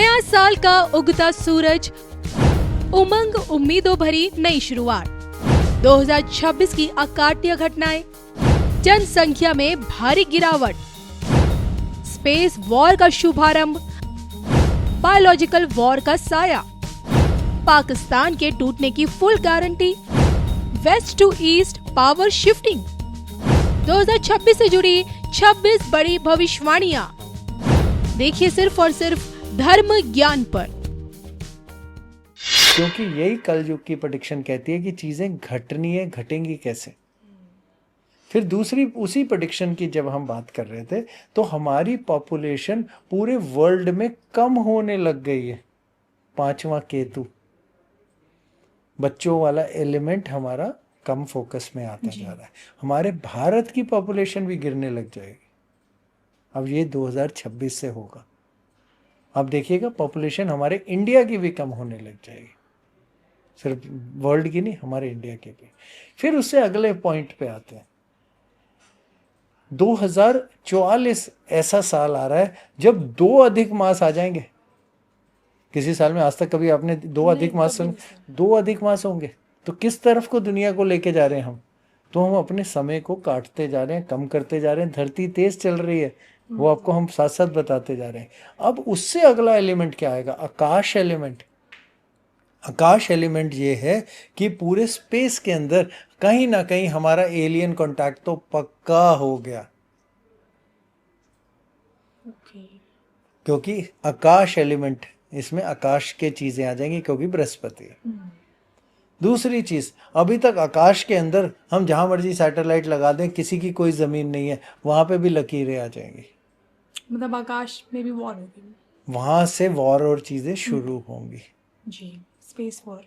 नया साल का उगता सूरज, उमंग उम्मीदों भरी नई शुरुआत। 2026 की अकाट्य घटनाएं, जनसंख्या में भारी गिरावट, स्पेस वॉर का शुभारंभ, बायोलॉजिकल वॉर का साया, पाकिस्तान के टूटने की full guarantee, west to east power shifting. 2026 से जुड़ी 26 बड़ी भविष्यवाणियां। देखिए सिर्फ और सिर्फ धर्म ज्ञान पर। क्योंकि यही कलयुग की प्रेडिक्शन कहती है कि चीजें घटनी है, घटेंगी कैसे। फिर दूसरी उसी प्रेडिक्शन की जब हम बात कर रहे थे तो हमारी पॉपुलेशन पूरे वर्ल्ड में कम होने लग गई है। पांचवा केतु, बच्चों वाला एलिमेंट हमारा कम फोकस में आता जा रहा है। हमारे भारत की पॉपुलेशन भी गिरने लग जाएगी। अब ये 2026 से होगा। अब देखिएगा पॉपुलेशन हमारे इंडिया की भी कम होने लग जाएगी, सिर्फ वर्ल्ड की नहीं, हमारे इंडिया की भी। फिर उससे अगले पॉइंट पे आते हैं। 2044 ऐसा साल आ रहा है जब 2 अधिक मास आ जाएंगे। किसी साल में आज तक कभी आपने 2 अधिक मास, 2 अधिक मास होंगे तो किस तरफ को दुनिया को लेके जा रहे हैं हम? तो हम अपने समय को काटते जा रहे हैं, कम करते जा रहे हैं। धरती तेज चल रही है, वो आपको हम साथ साथ बताते जा रहे हैं। अब उससे अगला एलिमेंट क्या आएगा? आकाश एलिमेंट। आकाश एलिमेंट ये है कि पूरे स्पेस के अंदर कहीं ना कहीं हमारा एलियन कांटेक्ट तो पक्का हो गया। क्योंकि आकाश एलिमेंट, इसमें आकाश के चीजें आ जाएंगी क्योंकि बृहस्पति है। दूसरी चीज, अभी तक आकाश के अंदर हम जहां मर्जी सैटेलाइट लगा दें, किसी की कोई जमीन नहीं है, वहां पे भी लकीरें आ जाएंगी। मतलब आकाश में भी वॉर होगी, वहां से वॉर और चीजें शुरू होंगी जी, स्पेस वॉर।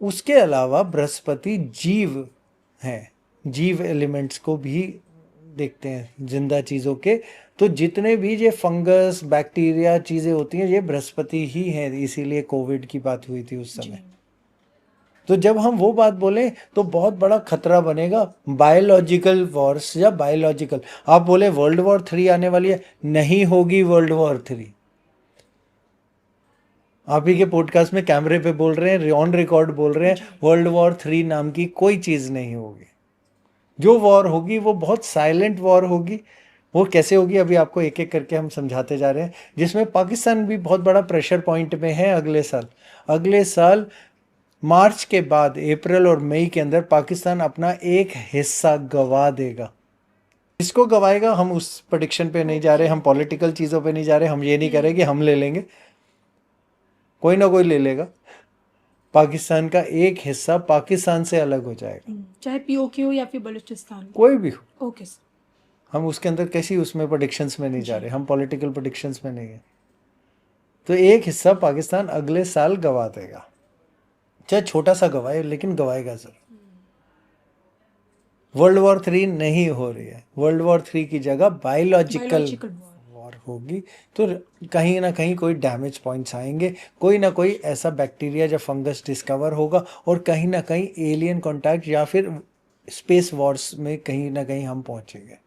उसके अलावा बृहस्पति जीव है, जीव एलिमेंट्स को भी देखते हैं, जिंदा चीजों के। तो जितने भी ये फंगस बैक्टीरिया चीजें होती हैं ये बृहस्पति ही है, इसीलिए कोविड की बात हुई थी उस समय। तो जब हम वो बात बोले तो बहुत बड़ा खतरा बनेगा बायोलॉजिकल वॉर्स या बायोलॉजिकल। आप बोले वर्ल्ड वॉर 3 आने वाली है, नहीं होगी वर्ल्ड वॉर 3। आप ही के पॉडकास्ट में कैमरे पे बोल रहे हैं, ऑन रिकॉर्ड बोल रहे हैं, वर्ल्ड वॉर 3 नाम की कोई चीज नहीं होगी। जो वॉर होगी वो बहुत साइलेंट वॉर होगी। वो कैसे होगी अभी आपको एक एक करके हम समझाते जा रहे हैं, जिसमें पाकिस्तान भी बहुत बड़ा प्रेशर पॉइंट में है। अगले साल मार्च के बाद अप्रैल और मई के अंदर पाकिस्तान अपना एक हिस्सा गवा देगा। इसको गवाएगा, हम उस प्रेडिक्शन पे नहीं जा रहे, हम पॉलिटिकल चीज़ों पे नहीं जा रहे। हम ये नहीं कह रहे कि हम ले लेंगे, कोई ना कोई ले लेगा। पाकिस्तान का एक हिस्सा पाकिस्तान से अलग हो जाएगा, चाहे पीओके हो या फिर बलूचिस्तान, कोई भी हो। Okay sir. हम उसके अंदर कैसी उसमें प्रेडिक्शंस में नहीं जा रहे, हम पॉलिटिकल प्रेडिक्शंस में नहीं है। तो एक हिस्सा पाकिस्तान अगले साल गवा देगा, चाहे छोटा सा गवाए लेकिन गवाएगा सर। वर्ल्ड वॉर 3 नहीं हो रही है। वर्ल्ड वॉर 3 की जगह बायोलॉजिकल वॉर होगी। तो कहीं ना कहीं कोई डैमेज पॉइंट्स आएंगे, कोई ना कोई ऐसा बैक्टीरिया या फंगस डिस्कवर होगा, और कहीं ना कहीं एलियन कांटेक्ट या फिर स्पेस वॉर्स में कहीं ना कहीं हम पहुंचेंगे।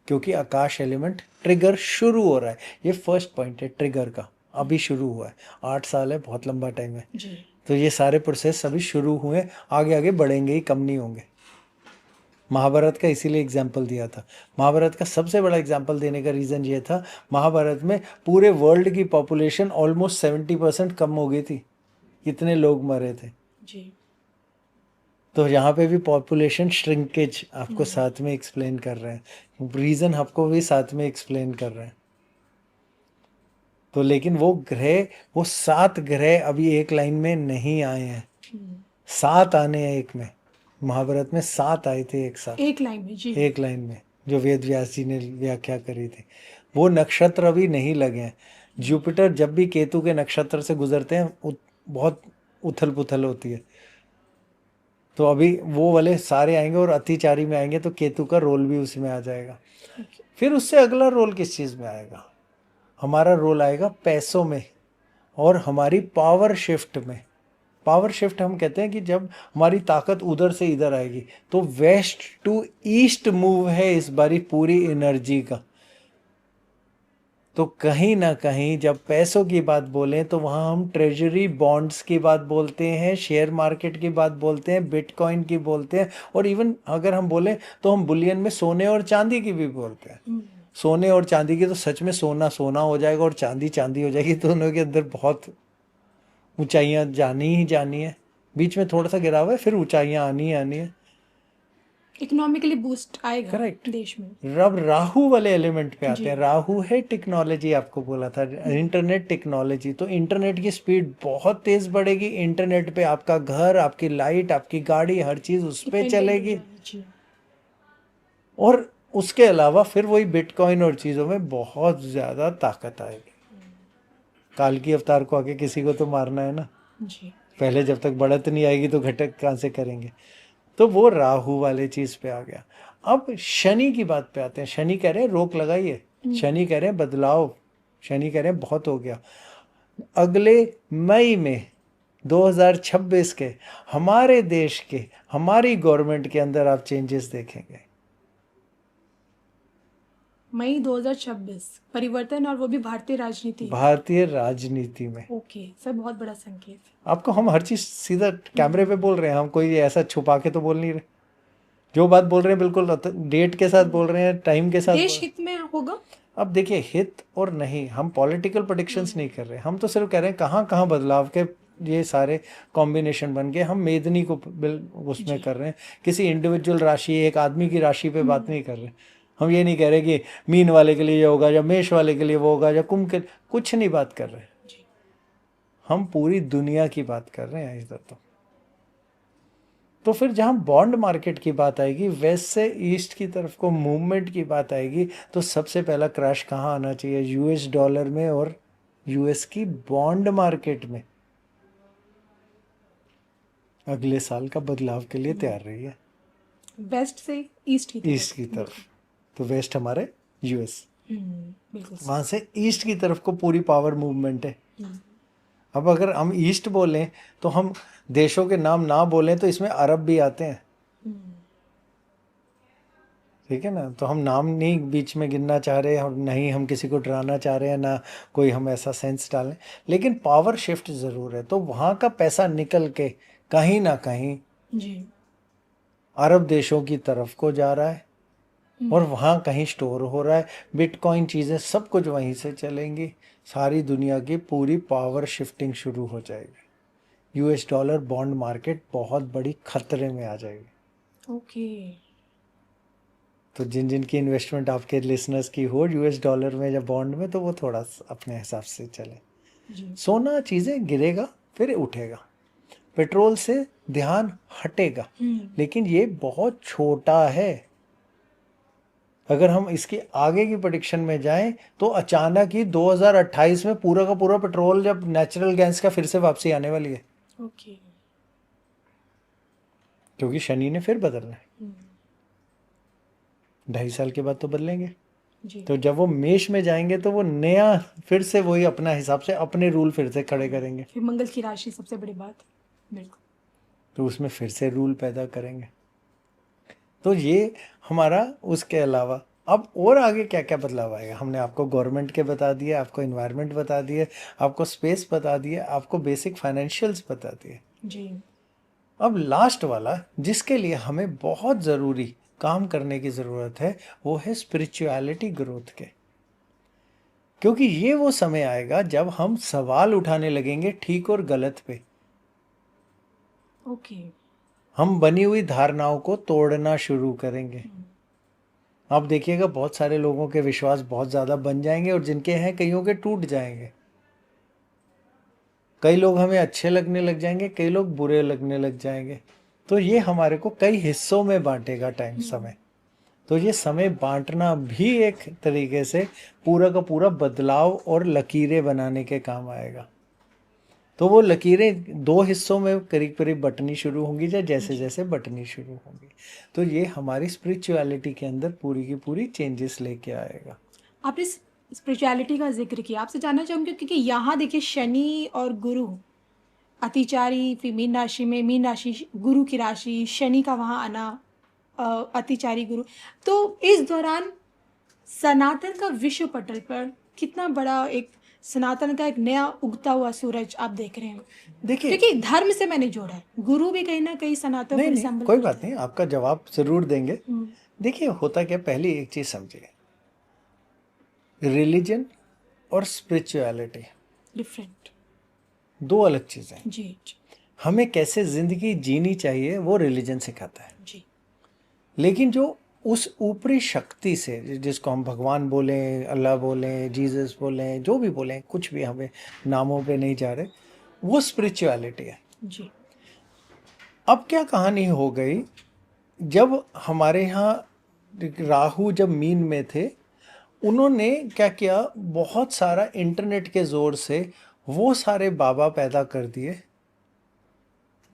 क्योंकि आकाश एलिमेंट ट्रिगर शुरू हो रहा है। ये फर्स्ट पॉइंट है ट्रिगर का, अभी शुरू हुआ है। 8 साल है, बहुत लंबा टाइम है जी। तो ये सारे प्रोसेस अभी शुरू हुए, आगे आगे बढ़ेंगे ही, कम नहीं होंगे। महाभारत का इसीलिए एग्जाम्पल दिया था। महाभारत का सबसे बड़ा एग्जाम्पल देने का रीज़न ये था, महाभारत में पूरे वर्ल्ड की पॉपुलेशन ऑलमोस्ट 70% कम हो गई थी, इतने लोग मरे थे जी। तो यहाँ पे भी पॉपुलेशन श्रिंकेज आपको साथ में एक्सप्लेन कर रहे हैं, रीज़न आपको भी साथ में एक्सप्लेन कर रहे हैं। तो लेकिन वो ग्रह, वो 7 ग्रह अभी एक लाइन में नहीं आए हैं, 7 आने हैं एक में। महाभारत में 7 आए थे एक साथ, एक लाइन में, जी, एक लाइन में, जो वेद व्यास जी ने व्याख्या करी थी। वो नक्षत्र अभी नहीं लगे हैं। जुपिटर जब भी केतु के नक्षत्र से गुजरते हैं बहुत उथल पुथल होती है। तो अभी वो वाले सारे आएंगे और अतिचारी में आएंगे, तो केतु का रोल भी उसमें आ जाएगा। फिर उससे अगला रोल किस चीज़ में आएगा? हमारा रोल आएगा पैसों में और हमारी पावर शिफ्ट में। पावर शिफ्ट हम कहते हैं कि जब हमारी ताकत उधर से इधर आएगी, तो वेस्ट टू ईस्ट मूव है इस बारी पूरी एनर्जी का। तो कहीं ना कहीं जब पैसों की बात बोलें तो वहाँ हम ट्रेजरी बॉन्ड्स की बात बोलते हैं, शेयर मार्केट की बात बोलते हैं, बिटकॉइन की बोलते हैं, और इवन अगर हम बोलें तो हम बुलियन में सोने और चांदी की भी बोलते हैं। सोने और चांदी की तो सच में सोना सोना हो जाएगा और चांदी चांदी हो जाएगी, तो दोनों के अंदर बहुत ऊंचाइयां जानी ही जानी है। बीच में थोड़ा सा गिरा हुआ है, फिर ऊंचाइयां आनी ही आनी है। इकोनॉमिकली बूस्ट आएगा Correct. देश में। रब राहु वाले एलिमेंट पे आते जी। हैं। राहु है टेक्नोलॉजी, आपको बोला था इंटरनेट टेक्नोलॉजी, तो इंटरनेट की स्पीड बहुत तेज बढ़ेगी। इंटरनेट पे आपका घर, आपकी लाइट, आपकी गाड़ी, हर चीज उस पे Dependent हो चलेगी। जाएगा, जी। और उसके अलावा फिर वही बिटकॉइन और चीजों में बहुत ज्यादा ताकत आएगी। काल की अवतार को आके किसी को तो मारना है ना, जी। पहले जब तक बढ़त नहीं आएगी तो घटक कहाँ से करेंगे। तो वो राहु वाले चीज पे आ गया। अब शनि की बात पे आते हैं। शनि कह रहे हैं रोक लगाइए, शनि कह रहे हैं बदलाव, शनि कह रहे हैं बहुत हो गया। अगले मई में 2026 के हमारे देश के, हमारी गवर्नमेंट के अंदर आप चेंजेस देखेंगे। मई 2026 परिवर्तन, और वो भी भारतीय राजनीति। भारतीय राजनीति में ओके सर, बहुत बड़ा संकेत। आपको हम हर चीज सीधा कैमरे पे बोल रहे हैं, हम कोई ऐसा छुपा के तो बोल नहीं रहे। जो बात बोल रहे हैं बिल्कुल डेट के साथ बोल रहे हैं, टाइम के साथ देश हित में होगा। अब देखिए, हित और नहीं, हम पॉलिटिकल प्रेडिक्शंस नहीं कर रहे, हम तो सिर्फ कह रहे हैं कहाँ कहाँ बदलाव के ये सारे कॉम्बिनेशन बन गए। हम मेदनी को उसमें कर रहे हैं, किसी इंडिविजुअल राशि, एक आदमी की राशि पे बात नहीं कर रहे। हम ये नहीं कह रहे कि मीन वाले के लिए ये होगा या मेष वाले के लिए वो होगा या कुंभ के, कुछ नहीं बात कर रहे। हम पूरी दुनिया की बात कर रहे हैं इधर। तो फिर जहाँ बॉन्ड मार्केट की बात आएगी, वेस्ट से ईस्ट की तरफ को मूवमेंट की बात आएगी, तो सबसे पहला क्रैश कहाँ आना चाहिए? यूएस डॉलर में और यूएस की बॉन्ड मार्केट में। अगले साल का बदलाव के लिए तैयार रही है। वेस्ट से ईस्ट की तरफ। ईस्ट की तरफ, तो वेस्ट हमारे यूएस, बिल्कुल। वहां से ईस्ट की तरफ को पूरी पावर मूवमेंट है। अब अगर हम ईस्ट बोलें तो हम देशों के नाम ना बोलें तो इसमें अरब भी आते हैं, ठीक है ना। तो हम नाम नहीं बीच में गिनना चाह रहे हैं, और नहीं हम किसी को डराना चाह रहे हैं, ना कोई हम ऐसा सेंस डालें, लेकिन पावर शिफ्ट ज़रूर है। तो वहाँ का पैसा निकल के कहीं ना कहीं जी अरब देशों की तरफ को जा रहा है, और वहाँ कहीं स्टोर हो रहा है। बिटकॉइन चीज़ें सब कुछ वहीं से चलेंगी। सारी दुनिया की पूरी पावर शिफ्टिंग शुरू हो जाएगी। यूएस डॉलर बॉन्ड मार्केट बहुत बड़ी खतरे में आ जाएगी। ओके। तो जिन जिन की इन्वेस्टमेंट आपके लिसनर्स की हो यूएस डॉलर में या बॉन्ड में, तो वो थोड़ा अपने हिसाब से चले। जी। सोना चीज़ें गिरेगा फिर उठेगा, पेट्रोल से ध्यान हटेगा, लेकिन ये बहुत छोटा है। अगर हम इसके आगे की प्रेडिक्शन में जाएं तो अचानक ही 2028 में पूरा का पूरा पेट्रोल, जब नेचुरल गैस का फिर से वापसी आने वाली है, ओके। क्योंकि शनि ने फिर बदलना है। 2.5 साल के बाद तो बदलेंगे। जी। तो जब वो मेष में जाएंगे तो वो नया फिर से वही अपना हिसाब से अपने रूल फिर से खड़े करेंगे, फिर मंगल की राशि सबसे बड़ी बात। बिल्कुल। तो उसमें फिर से रूल पैदा करेंगे। तो ये हमारा, उसके अलावा अब और आगे क्या क्या बदलाव आएगा? हमने आपको गवर्नमेंट के बता दिए, आपको इन्वायरमेंट बता दिए, आपको स्पेस बता दिए, आपको बेसिक फाइनेंशियल्स बता दिए। जी। अब लास्ट वाला जिसके लिए हमें बहुत ज़रूरी काम करने की ज़रूरत है, वो है स्पिरिचुअलिटी ग्रोथ के। क्योंकि ये वो समय आएगा जब हम सवाल उठाने लगेंगे ठीक और गलत पे। ओके। हम बनी हुई धारणाओं को तोड़ना शुरू करेंगे। आप देखिएगा बहुत सारे लोगों के विश्वास बहुत ज़्यादा बन जाएंगे, और जिनके हैं कईयों के टूट जाएंगे। कई लोग हमें अच्छे लगने लग जाएंगे, कई लोग बुरे लगने लग जाएंगे। तो ये हमारे को कई हिस्सों में बांटेगा टाइम, समय। तो ये समय बांटना भी एक तरीके से पूरा का पूरा बदलाव और लकीरें बनाने के काम आएगा। तो वो लकीरें 2 हिस्सों में करीब करीब बटनी शुरू होंगी, या जैसे जैसे बटनी शुरू होंगी। तो ये हमारी स्पिरिचुअलिटी के अंदर पूरी की पूरी चेंजेस लेके आएगा। आपने स्पिरिचुअलिटी का जिक्र किया, आपसे जानना चाहूँगी क्योंकि यहाँ देखिए शनि और गुरु अतिचारी, फिर मीन राशि में, मीन राशि गुरु की राशि, शनि का वहाँ आना, अतिचारी गुरु। तो इस दौरान सनातन का विश्व पटल पर कितना बड़ा एक सनातन का एक नया उगता हुआ सूरज आप देख रहे हैं, देखिए, क्योंकि धर्म से मैंने जोड़ा है, गुरु भी कहीं ना कहीं सनातन नहीं को नहीं रिसेंबल कोई करता बात नहीं, आपका जवाब जरूर देंगे। है। देखिए होता क्या, पहली एक चीज समझिए, रिलीजन और स्पिरिचुअलिटी डिफरेंट। दो अलग चीजें हैं। जी जी हमें कैसे जिंदगी जीनी चाहिए वो रिलीजन सिखाता है, जी। लेकिन जो उस ऊपरी शक्ति से, जिसको हम भगवान बोलें, अल्लाह बोलें, जीसस बोलें, जो भी बोलें, कुछ भी, हमें नामों पे नहीं जा रहे, वो स्पिरिचुअलिटी है। जी अब क्या कहानी हो गई, जब हमारे यहाँ राहु जब मीन में थे, उन्होंने क्या किया, बहुत सारा इंटरनेट के जोर से वो सारे बाबा पैदा कर दिए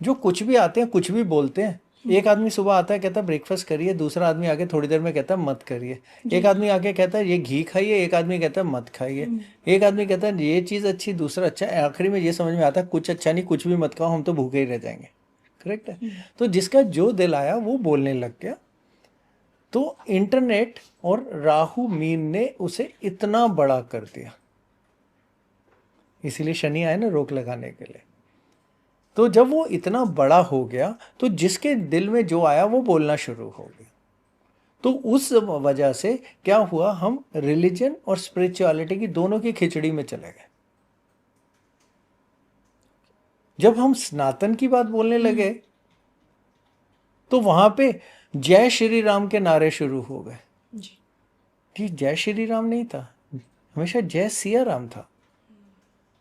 जो कुछ भी आते हैं, कुछ भी बोलते हैं। एक आदमी सुबह आता है कहता है ब्रेकफास्ट करिए, दूसरा आदमी आके थोड़ी देर में कहता है मत करिए। एक आदमी आके कहता है ये घी खाइए, एक आदमी कहता है मत खाइए। एक आदमी कहता है ये चीज़ अच्छी, दूसरा अच्छा, आखिरी में ये समझ में आता है कुछ अच्छा नहीं, कुछ भी मत खाओ, हम तो भूखे ही रह जाएंगे। करेक्ट है। तो जिसका जो दिल आया वो बोलने लग गया। तो इंटरनेट और राहु मीन ने उसे इतना बड़ा कर दिया, इसीलिए शनि आए ना रोक लगाने के लिए। तो जब वो इतना बड़ा हो गया तो जिसके दिल में जो आया वो बोलना शुरू हो गया। तो उस वजह से क्या हुआ, हम रिलीजन और स्पिरिचुअलिटी की दोनों की खिचड़ी में चले गए। जब हम सनातन की बात बोलने लगे तो वहां पे जय श्री राम के नारे शुरू हो गए। जी जी, जय श्री राम नहीं था, हमेशा जय सिया राम था।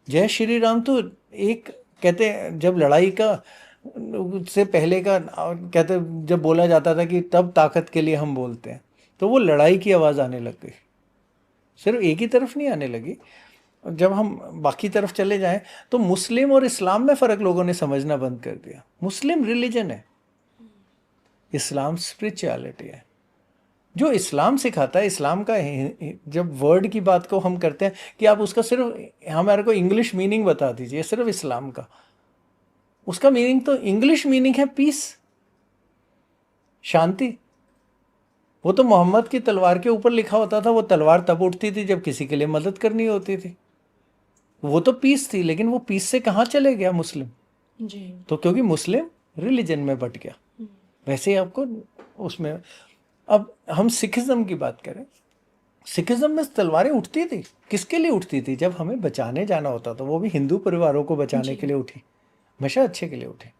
जय श्री राम तो एक, कहते हैं जब लड़ाई का से पहले का, कहते जब बोला जाता था कि तब ताकत के लिए हम बोलते हैं, तो वो लड़ाई की आवाज़ आने लग गई। सिर्फ एक ही तरफ नहीं आने लगी। जब हम बाकी तरफ चले जाएं तो मुस्लिम और इस्लाम में फ़र्क लोगों ने समझना बंद कर दिया। मुस्लिम रिलीजन है, इस्लाम स्पिरिचुअलिटी है। जो इस्लाम सिखाता है, इस्लाम का जब वर्ड की बात को हम करते हैं कि आप उसका सिर्फ हमारे को इंग्लिश मीनिंग बता दीजिए, सिर्फ इस्लाम का, उसका मीनिंग तो इंग्लिश मीनिंग है पीस, शांति। वो तो मोहम्मद की तलवार के ऊपर लिखा होता था, वो तलवार तब उठती थी जब किसी के लिए मदद करनी होती थी, वो तो पीस थी। लेकिन वो पीस से कहाँ चले गया मुस्लिम? जी तो क्योंकि मुस्लिम रिलीजन में बट गया। वैसे ही आपको उसमें, अब हम सिखिज्म की बात करें, सिखिज्म में तलवारें उठती थी, किसके लिए उठती थी? जब हमें बचाने जाना होता था, वो भी हिंदू परिवारों को बचाने के लिए उठी, हमेशा अच्छे के लिए उठी।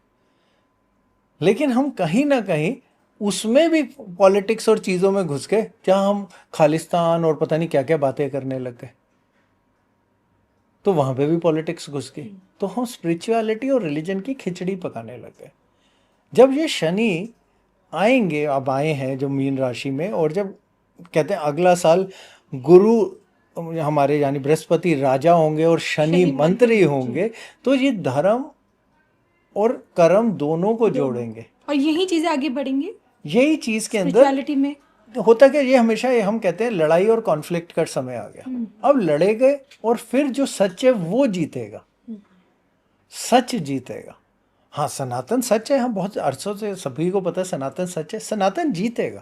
लेकिन हम कहीं ना कहीं उसमें भी पॉलिटिक्स और चीज़ों में घुस गए, जहाँ हम खालिस्तान और पता नहीं क्या क्या बातें करने लग गए, तो वहाँ पे भी पॉलिटिक्स घुस गई। तो हम स्पिरिचुअलिटी और रिलीजन की खिचड़ी पकाने लग गए। जब ये शनि आएंगे, अब आए हैं जो मीन राशि में, और जब कहते हैं अगला साल गुरु हमारे यानी बृहस्पति राजा होंगे और शनि मंत्री होंगे, तो ये धर्म और कर्म दोनों को जोड़ेंगे और यही चीजें आगे बढ़ेंगी। यही चीज के अंदर स्पिरिचुअलिटी में होता क्या, ये हमेशा ये हम कहते हैं लड़ाई और कॉन्फ्लिक्ट का समय आ गया। अब लड़े गए और फिर जो सच है वो जीतेगा, सच जीतेगा। हाँ, सनातन सच है, हम बहुत अरसों से सभी को पता है सनातन सच है, सनातन जीतेगा।